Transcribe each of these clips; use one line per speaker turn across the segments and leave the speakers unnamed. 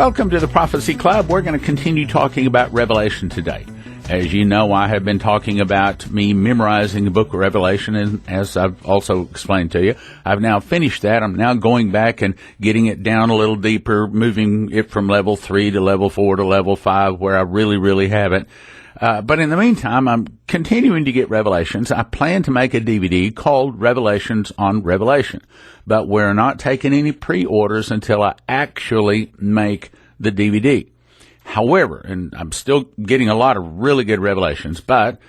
Welcome to the Prophecy Club. We're going to continue talking about Revelation today. As you know, I have been talking about me memorizing the book of Revelation, and as I've also explained to you, I've now finished that. I'm now going back and getting it down a little deeper, moving it from level 3 to level 4 to level 5, where I really haven't. But in the meantime, I'm continuing to get Revelations. I plan to make a DVD called Revelations on Revelation, but we're not taking any pre-orders until I actually make the DVD. However, and I'm still getting a lot of really good revelations, but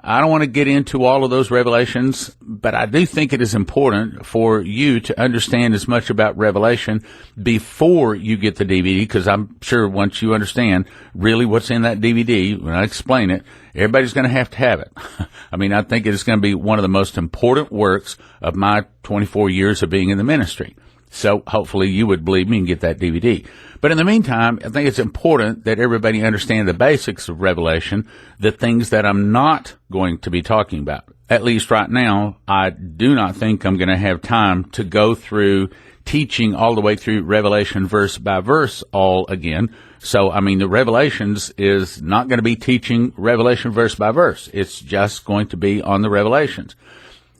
I don't want to get into all of those revelations, but I do think it is important for you to understand as much about Revelation before you get the DVD, because I'm sure once you understand really what's in that DVD, when I explain it, everybody's going to have it. I mean, I think it is going to be one of the most important works of my 24 years of being in the ministry. So hopefully you would believe me and get that DVD. But in the meantime, I think it's important that everybody understand the basics of Revelation, the things that I'm not going to be talking about. At least right now, I do not think I'm going to have time to go through teaching all the way through Revelation verse by verse all again. So, I mean, the Revelations is not going to be teaching Revelation verse by verse. It's just going to be on the Revelations.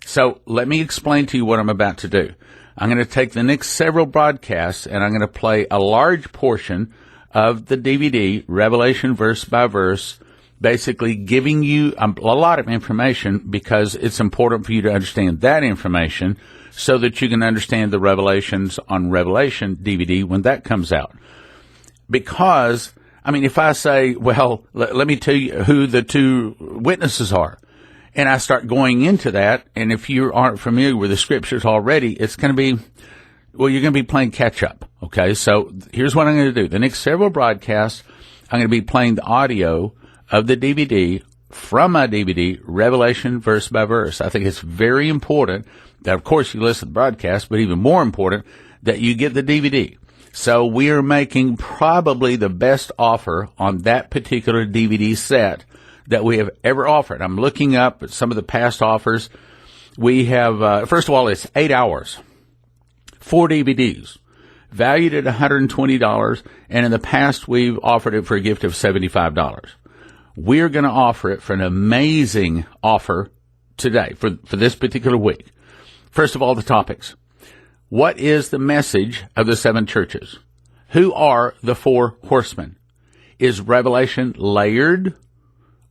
So let me explain to you what I'm about to do. I'm going to take the next several broadcasts and I'm going to play a large portion of the DVD, Revelation verse by verse, basically giving you a lot of information because it's important for you to understand that information so that you can understand the Revelations on Revelation DVD when that comes out. Because, I mean, if I say, well, let me tell you who the two witnesses are, and I start going into that, and if you aren't familiar with the scriptures already, it's going to be, well, you're going to be playing catch up, okay? So here's what I'm going to do. The next several broadcasts, I'm going to be playing the audio of the DVD from my DVD, Revelation verse by verse. I think it's very important that, of course, you listen to the broadcast, but even more important that you get the DVD. So we are making probably the best offer on that particular DVD set that we have ever offered. I'm looking up at some of the past offers. We have, first of all, it's 8 hours, 4 DVDs, valued at $120, and in the past we've offered it for a gift of $75. We're going to offer it for an amazing offer today, for this particular week. First of all, the topics. What is the message of the 7 churches? Who are the 4 horsemen? Is Revelation layered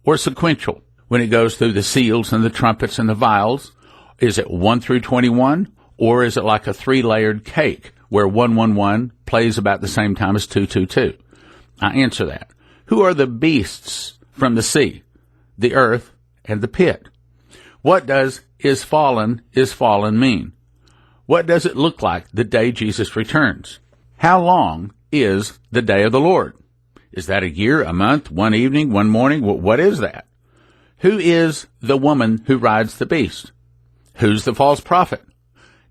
or sequential when it goes through the seals and the trumpets and the vials? Is it 1 through 21, or is it like a 3-layered cake where 111 plays about the same time as 222? I answer that. Who are the beasts from the sea, the earth, and the pit? What does is fallen mean? What does it look like the day Jesus returns? How long is the day of the Lord? Is that a year, a month, one evening, one morning? What is that? Who is the woman who rides the beast? Who's the false prophet?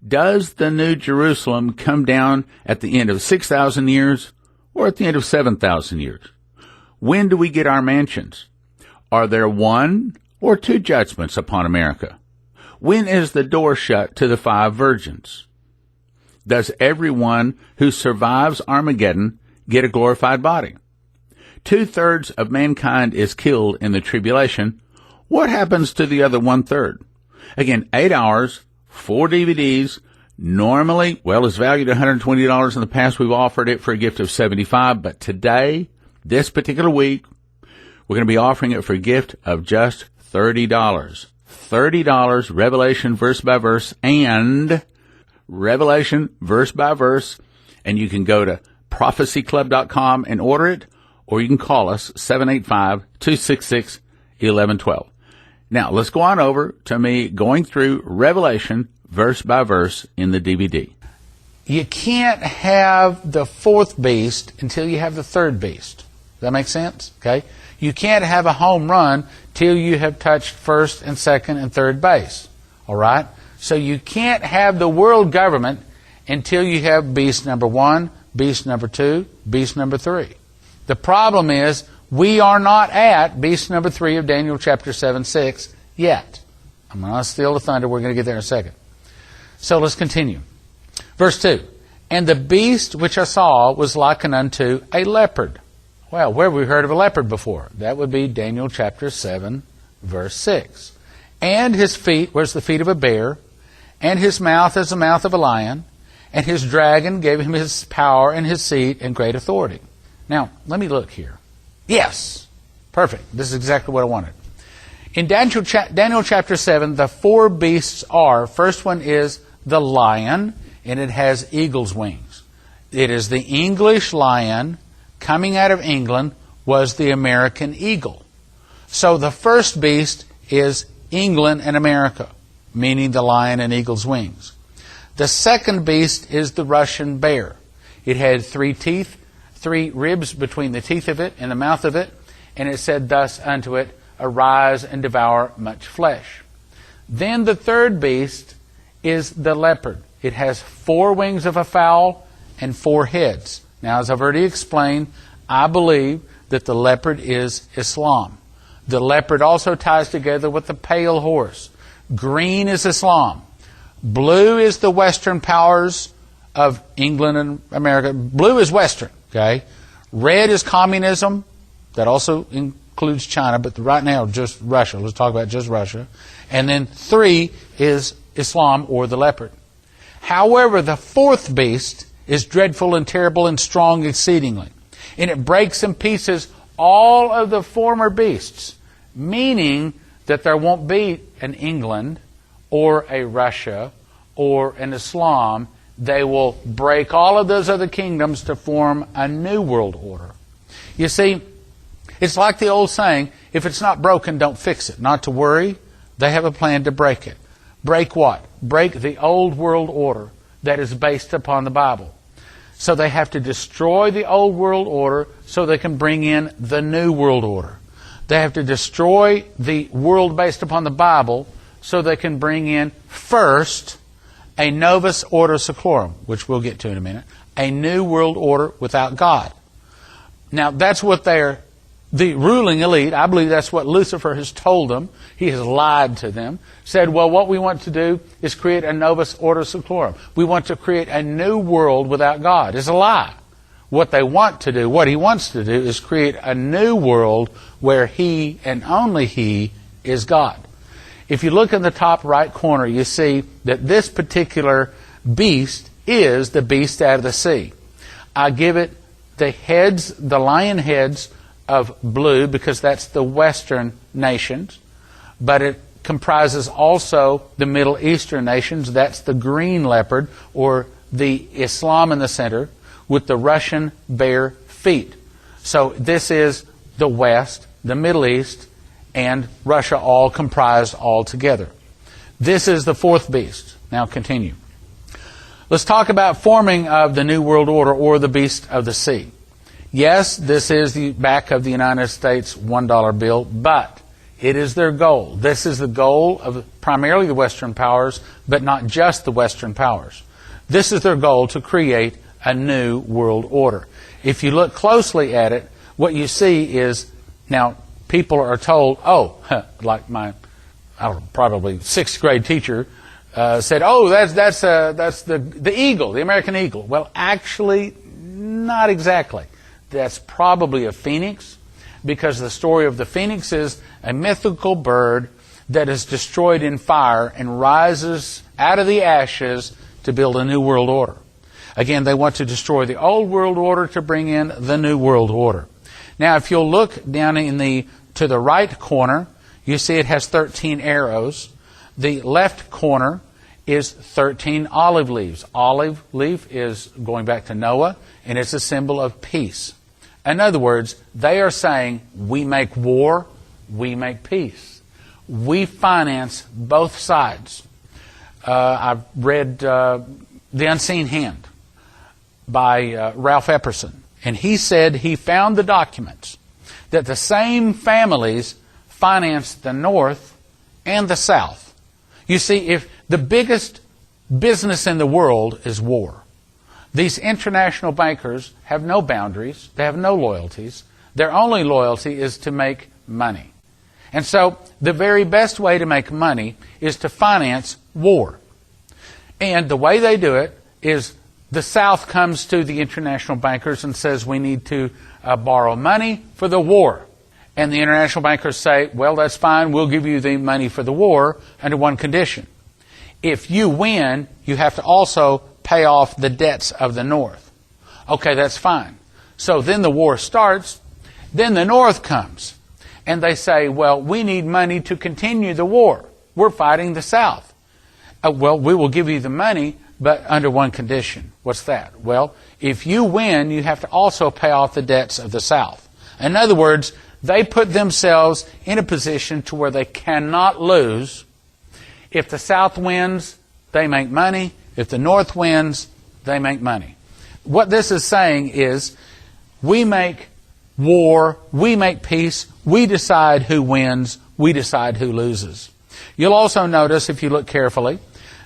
Does the New Jerusalem come down at the end of 6,000 years or at the end of 7,000 years? When do we get our mansions? Are there 1 or 2 judgments upon America? When is the door shut to the 5 virgins? Does everyone who survives Armageddon get a glorified body? 2/3 of mankind is killed in the tribulation. What happens to the other 1/3? Again, 8 hours, 4 DVDs. Normally, well, it's valued at $120. In the past, we've offered it for a gift of $75. But today, this particular week, we're going to be offering it for a gift of just $30. $30, Revelation verse by verse, and Revelation verse by verse. And you can go to prophecyclub.com and order it, or you can call us, 785-266-1112. Now, let's go on over to me going through Revelation verse by verse in the DVD. You can't have the 4th beast until you have the 3rd beast. Does that make sense? Okay? You can't have a home run till you have touched 1st and 2nd and 3rd base. All right? So you can't have the world government until you have beast number 1, beast number 2, beast number 3. The problem is we are not at beast number 3 of Daniel chapter 7:6 yet. I'm going to steal the thunder. We're going to get there in a second. So let's continue. Verse 2. And the beast which I saw was likened unto a leopard. Well, where have we heard of a leopard before? That would be Daniel chapter 7, verse 6. And his feet were as the feet of a bear, and his mouth as the mouth of a lion, and his dragon gave him his power and his seat and great authority. Now, let me look here. Yes, perfect. This is exactly what I wanted. In Daniel chapter 7, the four beasts are, first one is the lion, and it has eagle's wings. It is the English lion coming out of England was the American eagle. So the first beast is England and America, meaning the lion and eagle's wings. The second beast is the Russian bear. It had 3 teeth, 3 ribs between the teeth of it and the mouth of it, and it said thus unto it, arise and devour much flesh. Then the third beast is the leopard. It has 4 wings of a fowl and 4 heads. Now, as I've already explained, I believe that the leopard is Islam. The leopard also ties together with the pale horse. Green is Islam. Blue is the Western powers of England and America. Blue is Western, okay? Red is communism. That also includes China, but right now just Russia. Let's talk about just Russia. And then 3 is Islam or the leopard. However, the fourth beast is dreadful and terrible and strong exceedingly. And it breaks in pieces all of the former beasts, meaning that there won't be an England or a Russia or an Islam. They will break all of those other kingdoms to form a new world order. You see, it's like the old saying, if it's not broken, don't fix it. Not to worry, they have a plan to break it. Break what? Break the old world order that is based upon the Bible. So they have to destroy the old world order so they can bring in the new world order. They have to destroy the world based upon the Bible so they can bring in first a novus ordo seclorum, which we'll get to in a minute, a new world order without God. Now that's what the ruling elite, I believe that's what Lucifer has told them. He has lied to them. Said, well, what we want to do is create a novus ordo seclorum. We want to create a new world without God. It's a lie. What they want to do, what he wants to do, is create a new world where he and only he is God. If you look in the top right corner, you see that this particular beast is the beast out of the sea. I give it the heads, the lion heads of blue, because that's the Western nations, but it comprises also the Middle Eastern nations. That's the green leopard, or the Islam in the center, with the Russian bear feet. So this is the West, the Middle East, and Russia all comprised all together. This is the fourth beast. Now continue. Let's talk about forming of the New World Order, or the beast of the sea. Yes, this is the back of the United States $1 bill, but it is their goal. This is the goal of primarily the Western powers, but not just the Western powers. This is their goal, to create a new world order. If you look closely at it, what you see is, now people are told, like my probably 6th grade teacher said, that's the eagle, the American eagle. Well, actually, not exactly. That's probably a phoenix, because the story of the phoenix is a mythical bird that is destroyed in fire and rises out of the ashes to build a new world order. Again, they want to destroy the old world order to bring in the new world order. Now, if you'll look down to the right corner, you see it has 13 arrows. The left corner is 13 olive leaves. Olive leaf is going back to Noah, and it's a symbol of peace. In other words, they are saying, we make war, we make peace. We finance both sides. I've read The Unseen Hand by Ralph Epperson, and he said he found the documents that the same families financed the North and the South. You see, if the biggest business in the world is war, these international bankers have no boundaries. They have no loyalties. Their only loyalty is to make money. And so the very best way to make money is to finance war. And the way they do it is The South comes to the international bankers and says we need to borrow money for the war. And the international bankers say, well, that's fine, we'll give you the money for the war under one condition. If you win, you have to also pay off the debts of the North. Okay, that's fine. So then the war starts, then the North comes. And they say, well, we need money to continue the war. We're fighting the South. Well, we will give you the money, but under one condition. What's that? Well, if you win, you have to also pay off the debts of the South. In other words, they put themselves in a position to where they cannot lose. If the South wins, they make money. If the North wins, they make money. What this is saying is, we make war, we make peace, we decide who wins, we decide who loses. You'll also notice, if you look carefully,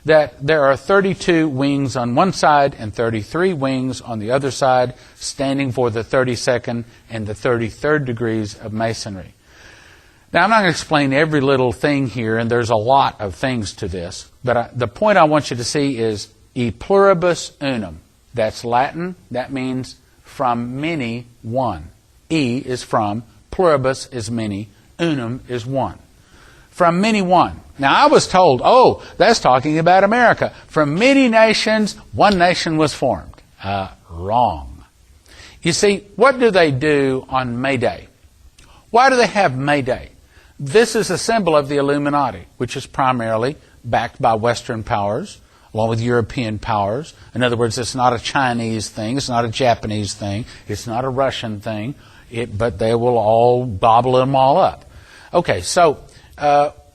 that there are 32 wings on one side and 33 wings on the other side, standing for the 32nd and the 33rd degrees of Masonry. Now, I'm not going to explain every little thing here, and there's a lot of things to this, but the point I want you to see is e pluribus unum. That's Latin. That means from many, one. E is from, pluribus is many, unum is one. From many, one. Now, I was told, oh, that's talking about America. From many nations, one nation was formed. Wrong. You see, what do they do on May Day? Why do they have May Day? This is a symbol of the Illuminati, which is primarily backed by Western powers, along with European powers. In other words, it's not a Chinese thing, it's not a Japanese thing, it's not a Russian thing, but they will all gobble them all up. Okay, so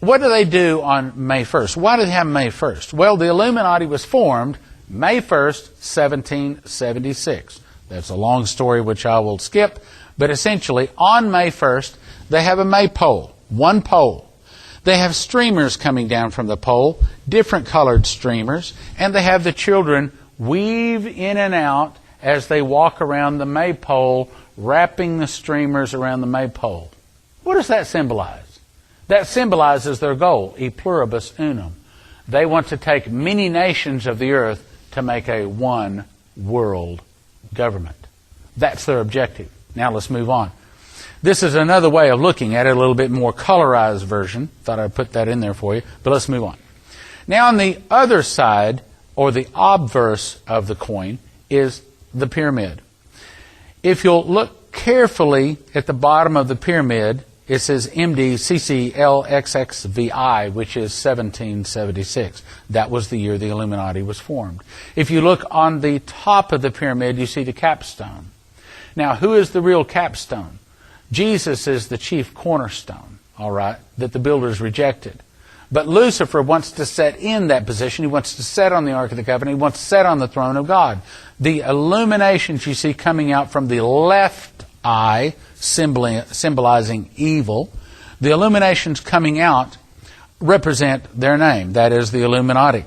what do they do on May 1st? Why do they have May 1st? Well, the Illuminati was formed May 1st, 1776. That's a long story which I will skip, but essentially on May 1st, they have a maypole, one pole. They have streamers coming down from the pole, different colored streamers, and they have the children weave in and out as they walk around the maypole, wrapping the streamers around the maypole. What does that symbolize? That symbolizes their goal, e pluribus unum. They want to take many nations of the earth to make a one world government. That's their objective. Now let's move on. This is another way of looking at it, a little bit more colorized version. Thought I'd put that in there for you, but let's move on. Now on the other side, or the obverse of the coin, is the pyramid. If you'll look carefully at the bottom of the pyramid, it says MDCCLXXVI, which is 1776. That was the year the Illuminati was formed. If you look on the top of the pyramid, you see the capstone. Now, who is the real capstone? Jesus is the chief cornerstone, all right, that the builders rejected. But Lucifer wants to set in that position. He wants to sit on the Ark of the Covenant. He wants to sit on the throne of God. The illuminations you see coming out from the left eye, symbolizing evil, the illuminations coming out represent their name. That is the Illuminati.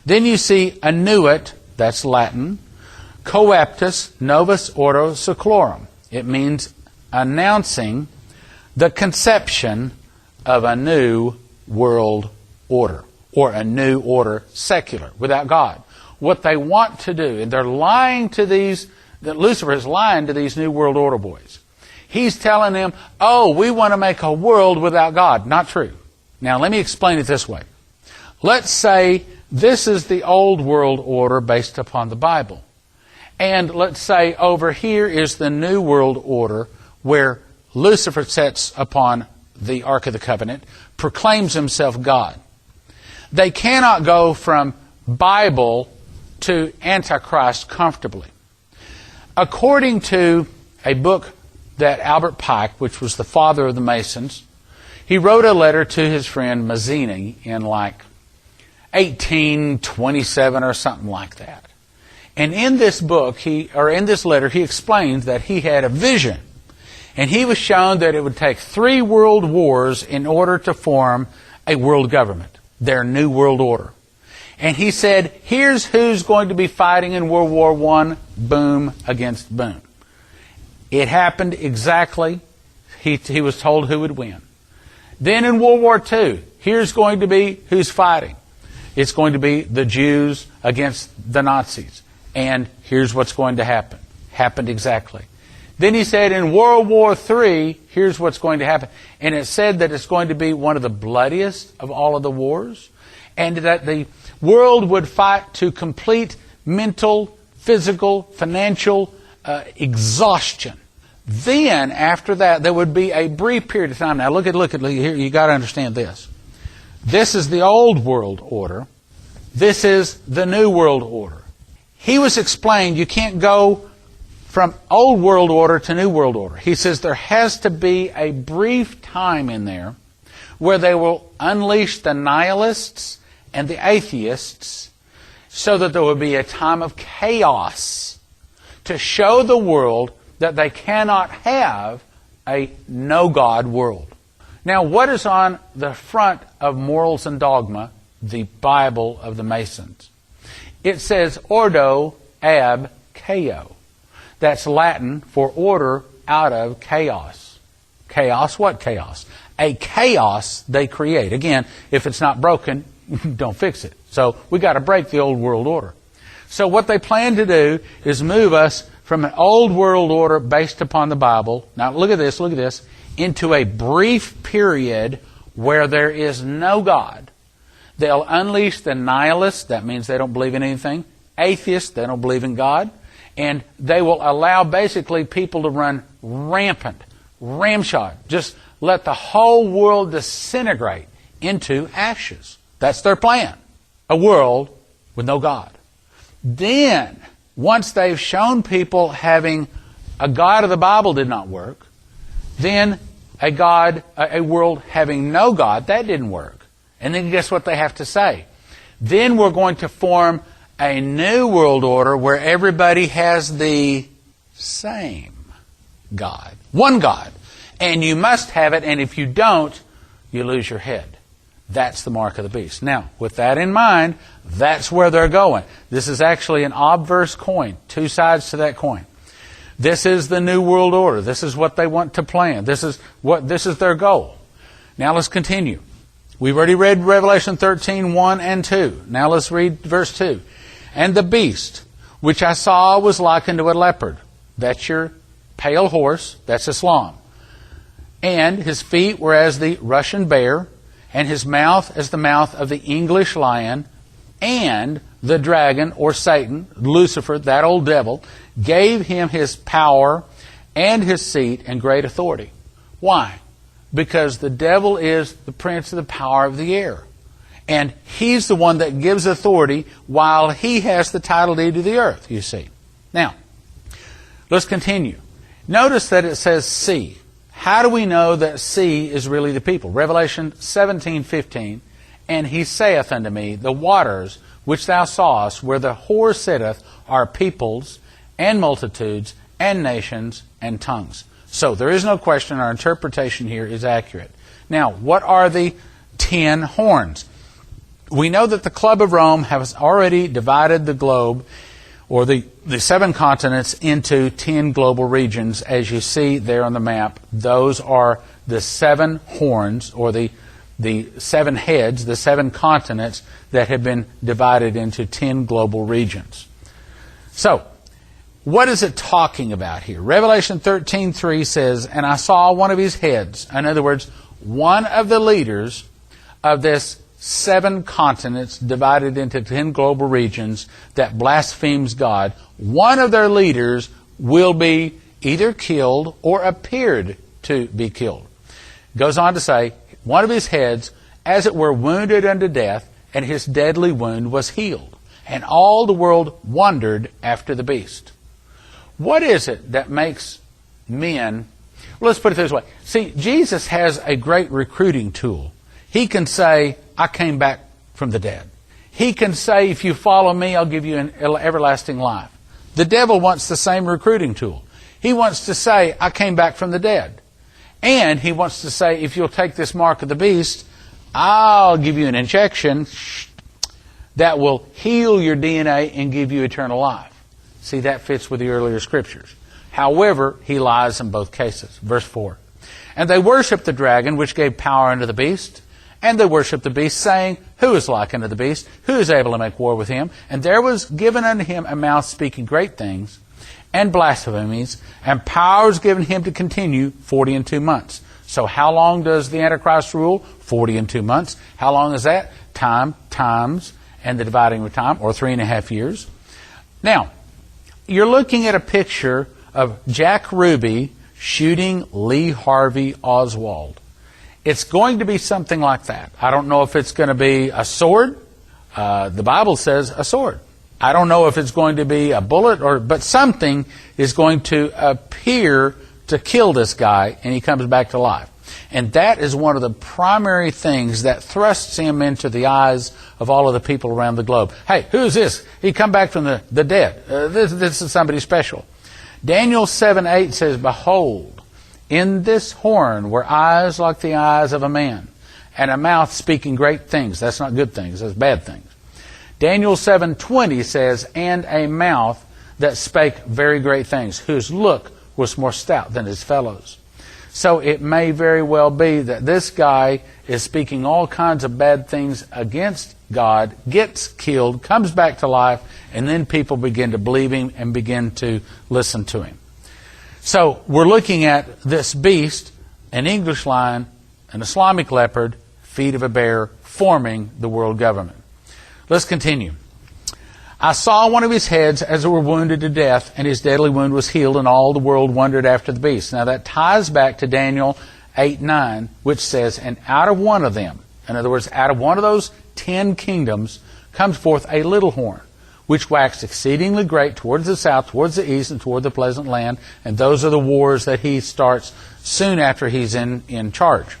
Then you see annuit, that's Latin, coeptus novus ordo seclorum. It means announcing the conception of a new world order, or a new order secular, without God. What they want to do, and they're lying to these, that Lucifer is lying to these new world order boys. He's telling them, oh, we want to make a world without God. Not true. Now, let me explain it this way. Let's say this is the old world order based upon the Bible. And let's say over here is the new world order where Lucifer sits upon the Ark of the Covenant, proclaims himself God. They cannot go from Bible to Antichrist comfortably. According to a book that Albert Pike, which was the father of the Masons, he wrote a letter to his friend Mazzini in like 1827 or something like that. And in this book, in this letter, he explains that he had a vision. And he was shown that it would take 3 world wars in order to form a world government, their new world order. And he said, here's who's going to be fighting in World War I, boom against boom. It happened exactly. He was told who would win. Then in World War II, here's going to be who's fighting. It's going to be the Jews against the Nazis.
And here's what's going to happen. Happened exactly. Then he said in World War III, here's what's going to happen. And it said that it's going to be one of the bloodiest of all of the wars, and that the world would fight to complete mental, physical, financial exhaustion. Then, after that, there would be a brief period of time. Now, look at here. You got to understand this. This is the old world order. This is the new world order. He was explained you can't go from old world order to new world order. He says there has to be a brief time in there where they will unleash the nihilists and the atheists so that there will be a time of chaos to show the world that they cannot have a no-God world. Now, what is on the front of Morals and Dogma, the Bible of the Masons? It says ordo ab chaos. That's Latin for order out of chaos. Chaos, what chaos? A chaos they create. Again, if it's not broken, don't fix it. So we got to break the old world order. So what they plan to do is move us from an old world order based upon the Bible, now look at this, into a brief period where there is no God. They'll unleash the nihilists, that means they don't believe in anything, atheists, they don't believe in God, and they will allow basically people to run rampant, ramshot, just let the whole world disintegrate into ashes. That's their plan. A world with no God. Then, once they've shown people having a God of the Bible did not work, then a world having no God, that didn't work. And then guess what they have to say? Then we're going to form a new world order where everybody has the same God. One God. And you must have it, and if you don't, you lose your head. That's the mark of the beast. Now, with that in mind, that's where they're going. This is actually an obverse coin, two sides to that coin. This is the New World Order. This is what they want to plan. This is their goal. Now let's continue. We've already read Revelation 13, 1 and 2. Now let's read verse 2. And the beast, which I saw, was like unto a leopard. That's your pale horse. That's Islam. And his feet were as the Russian bear, and his mouth as the mouth of the English lion, and the dragon, or Satan, Lucifer, that old devil, gave him his power and his seat and great authority. Why? Because the devil is the prince of the power of the air. And he's the one that gives authority while he has the title deed to the earth, you see. Now, let's continue. Notice that it says sea. How do we know that sea is really the people? Revelation 17:15, and he saith unto me, the waters which thou sawest, where the whore sitteth, are peoples, and multitudes, and nations, and tongues. So there is no question, our interpretation here is accurate. Now, what are the 10 horns? We know that the Club of Rome has already divided the globe, or the 7 continents, into 10 global regions, as you see there on the map. Those are the 7 horns, or the 7 heads, the 7 continents that have been divided into 10 global regions. So, what is it talking about here? Revelation 13:3 says, and I saw one of his heads. In other words, one of the leaders of this 7 continents divided into 10 global regions that blasphemes God. One of their leaders will be either killed or appeared to be killed. Goes on to say, one of his heads, as it were, wounded unto death, and his deadly wound was healed. And all the world wondered after the beast. What is it that makes men... Well, let's put it this way. See, Jesus has a great recruiting tool. He can say, I came back from the dead. He can say, if you follow me, I'll give you an everlasting life. The devil wants the same recruiting tool. He wants to say, I came back from the dead. And he wants to say, if you'll take this mark of the beast, I'll give you an injection that will heal your DNA and give you eternal life. See, that fits with the earlier scriptures. However, he lies in both cases. Verse 4. And they worshipped the dragon, which gave power unto the beast, And they worshipped the beast, saying, Who is like unto the beast? Who is able to make war with him? And there was given unto him a mouth speaking great things, and blasphemies, and power was given him to continue 40 and 2 months. So how long does the Antichrist rule? 40 and 2 months. How long is that? Times, and the dividing of time, or 3.5 years. Now, you're looking at a picture of Jack Ruby shooting Lee Harvey Oswald. It's going to be something like that. I don't know if it's going to be a sword. The Bible says a sword. I don't know if it's going to be a bullet, but something is going to appear to kill this guy, and he comes back to life. And that is one of the primary things that thrusts him into the eyes of all of the people around the globe. Hey, who's this? He come back from the dead. This is somebody special. Daniel 7:8 says, Behold, in this horn were eyes like the eyes of a man, and a mouth speaking great things. That's not good things, that's bad things. Daniel 7:20 says, And a mouth that spake very great things, whose look was more stout than his fellows. So it may very well be that this guy is speaking all kinds of bad things against God, gets killed, comes back to life, and then people begin to believe him and begin to listen to him. So we're looking at this beast, an English lion, an Islamic leopard, feet of a bear, forming the world government. Let's continue. I saw one of his heads as it were wounded to death, and his deadly wound was healed, and all the world wondered after the beast. Now that ties back to Daniel 8:9, which says, And out of one of them, in other words, out of one of those 10 kingdoms, comes forth a little horn, which waxed exceedingly great towards the south, towards the east, and toward the pleasant land. And those are the wars that he starts soon after he's in charge.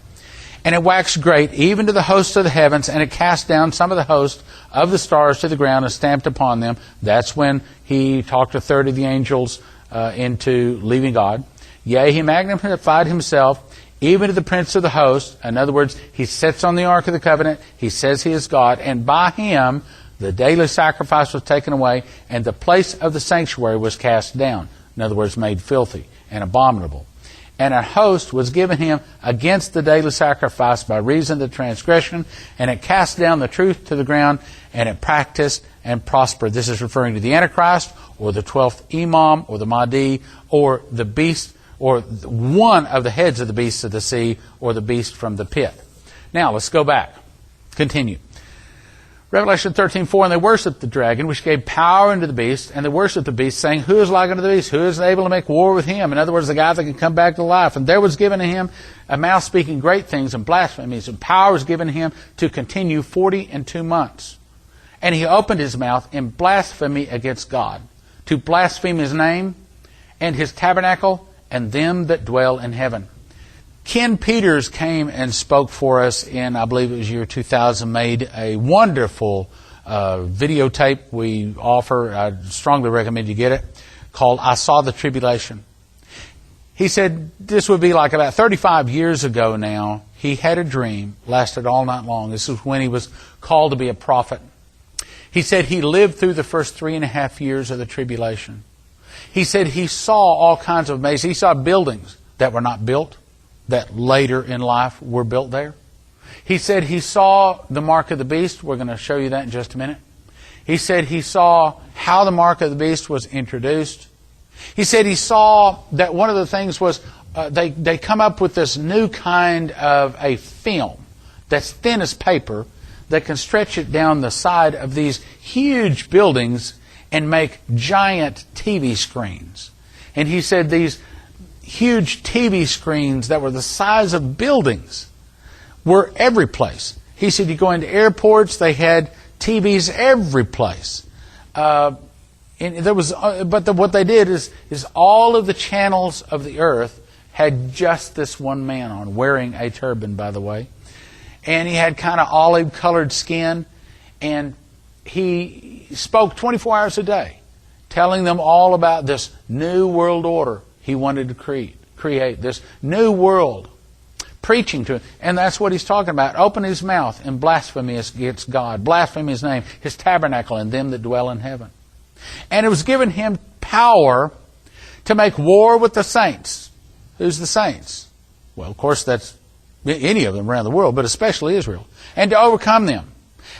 And it waxed great, even to the host of the heavens, and it cast down some of the host of the stars to the ground and stamped upon them. That's when he talked a third of the angels into leaving God. Yea, he magnified himself, even to the prince of the host. In other words, he sits on the ark of the covenant. He says he is God. And by him, the daily sacrifice was taken away, and the place of the sanctuary was cast down. In other words, made filthy and abominable. And a host was given him against the daily sacrifice by reason of the transgression, and it cast down the truth to the ground, and it practiced and prospered. This is referring to the Antichrist, or the 12th Imam, or the Mahdi, or the beast, or one of the heads of the beasts of the sea, or the beast from the pit. Now, let's go back. Continue. Revelation 13:4, And they worshipped the dragon, which gave power unto the beast, and they worshipped the beast, saying, Who is like unto the beast? Who is able to make war with him? In other words, the guy that can come back to life. And there was given to him a mouth speaking great things and blasphemies, and power was given him to continue 40 and 2 months. And he opened his mouth in blasphemy against God, to blaspheme his name, and his tabernacle, and them that dwell in heaven. Ken Peters came and spoke for us in, I believe it was year 2000, made a wonderful videotape we offer. I strongly recommend you get it, called I Saw the Tribulation. He said this would be like about 35 years ago now. He had a dream, lasted all night long. This was when he was called to be a prophet. He said he lived through the first 3.5 years of the tribulation. He said he saw all kinds of amazing. He saw buildings that were not built, that later in life were built there. He said he saw the mark of the beast. We're going to show you that in just a minute. He said he saw how the mark of the beast was introduced. He said he saw that one of the things was they come up with this new kind of a film that's thin as paper that can stretch it down the side of these huge buildings and make giant TV screens. And he said these huge TV screens that were the size of buildings were every place. He said you go into airports, they had TVs every place. What they did is all of the channels of the earth had just this one man on, wearing a turban, by the way. And he had kind of olive-colored skin, and he spoke 24 hours a day, telling them all about this new world order he wanted to create this new world, preaching to it. And that's what he's talking about. Open his mouth in blasphemy against God, blaspheme his name, his tabernacle, and them that dwell in heaven. And it was given him power to make war with the saints. Who's the saints? Well, of course, that's any of them around the world, but especially Israel, and to overcome them.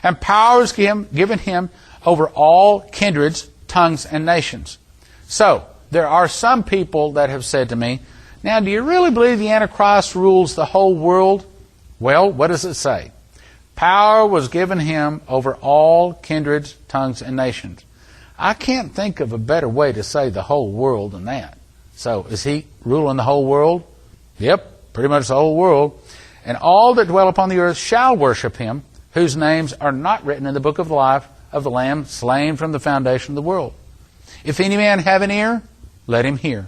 And power is given him over all kindreds, tongues, and nations. So, there are some people that have said to me, now, do you really believe the Antichrist rules the whole world? Well, what does it say? Power was given him over all kindreds, tongues, and nations. I can't think of a better way to say the whole world than that. So, is he ruling the whole world? Yep, pretty much the whole world. And all that dwell upon the earth shall worship him, whose names are not written in the book of life of the Lamb slain from the foundation of the world. If any man have an ear, let him hear.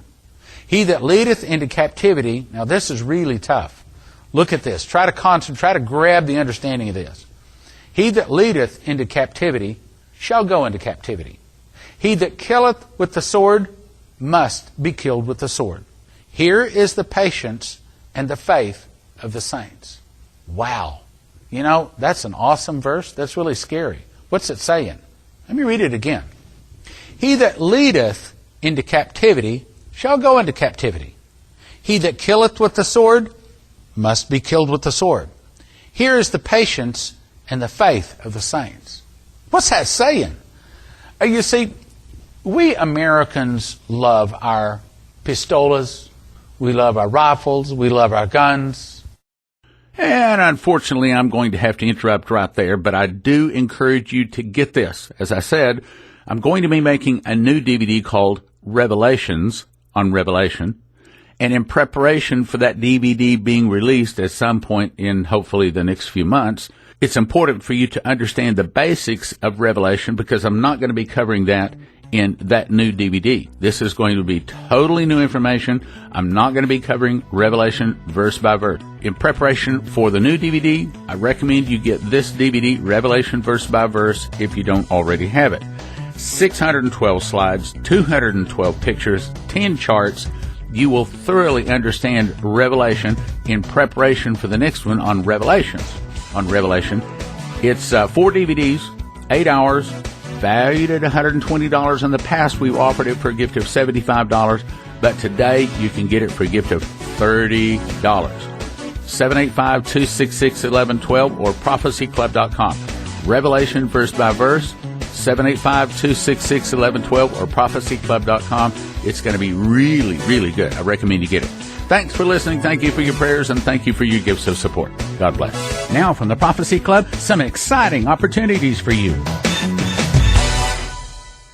He that leadeth into captivity, now this is really tough. Look at this. Try to concentrate, try to grab the understanding of this. He that leadeth into captivity shall go into captivity. He that killeth with the sword must be killed with the sword. Here is the patience and the faith of the saints. Wow. You know, that's an awesome verse. That's really scary. What's it saying? Let me read it again. He that leadeth into captivity shall go into captivity. He that killeth with the sword must be killed with the sword. Here is the patience and the faith of the saints. What's that saying? You see, we Americans love our pistolas, we love our rifles, we love our guns.
And unfortunately, I'm going to have to interrupt right there, but I do encourage you to get this. As I said, I'm going to be making a new DVD called Revelations on Revelation. And in preparation for that DVD being released at some point in hopefully the next few months, it's important for you to understand the basics of Revelation because I'm not going to be covering that in that new DVD. This is going to be totally new information. I'm not going to be covering Revelation verse by verse. In preparation for the new DVD, I recommend you get this DVD, Revelation verse by verse, if you don't already have it. 612 slides, 212 pictures, 10 charts. You will thoroughly understand Revelation in preparation for the next one on Revelation. It's 4 DVDs, 8 hours, valued at $120. In the past, we've offered it for a gift of $75, but today you can get it for a gift of $30. 785-266-1112 or prophecyclub.com. Revelation verse by verse, 785-266-1112 or prophecyclub.com. It's going to be really, really good. I recommend you get it. Thanks for listening. Thank you for your prayers, and thank you for your gifts of support. God bless. Now from the Prophecy Club, some exciting opportunities for you.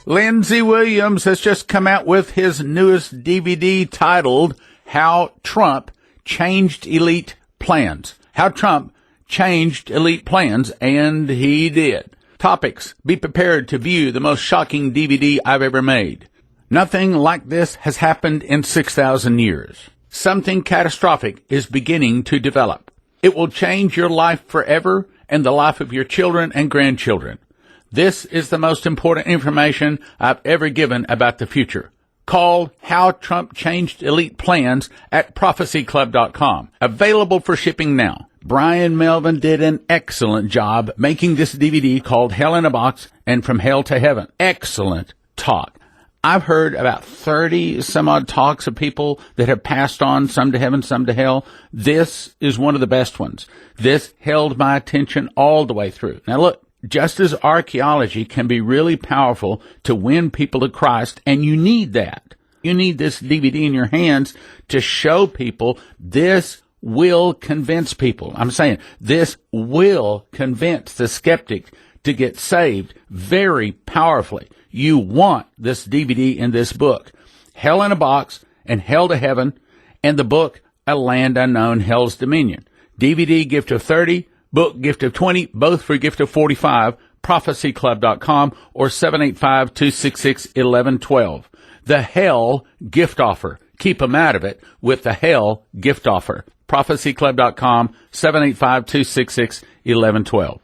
Lindsey Williams has just come out with his newest DVD titled How Trump Changed Elite Plans. How Trump changed elite plans, and he did. Topics: be prepared to view the most shocking DVD I've ever made. Nothing like this has happened in 6,000 years. Something catastrophic is beginning to develop. It will change your life forever and the life of your children and grandchildren. This is the most important information I've ever given about the future. Called How Trump Changed Elite Plans at prophecyclub.com. Available for shipping now. Brian Melvin did an excellent job making this DVD called Hell in a Box and From Hell to Heaven. Excellent talk. I've heard about 30 some odd talks of people that have passed on, some to heaven, some to hell. This is one of the best ones. This held my attention all the way through. Now look, just as archaeology can be really powerful to win people to Christ, and you need that. You need this DVD in your hands to show people this will convince people. I'm saying this will convince the skeptic to get saved very powerfully. You want this DVD and this book, Hell in a Box and Hell to Heaven, and the book, A Land Unknown, Hell's Dominion. DVD gift of 30, book gift of 20, both for a gift of 45, prophecyclub.com or 785-266-1112. The Hell gift offer. Keep them out of it with the Hell gift offer. prophecyclub.com, 785-266-1112.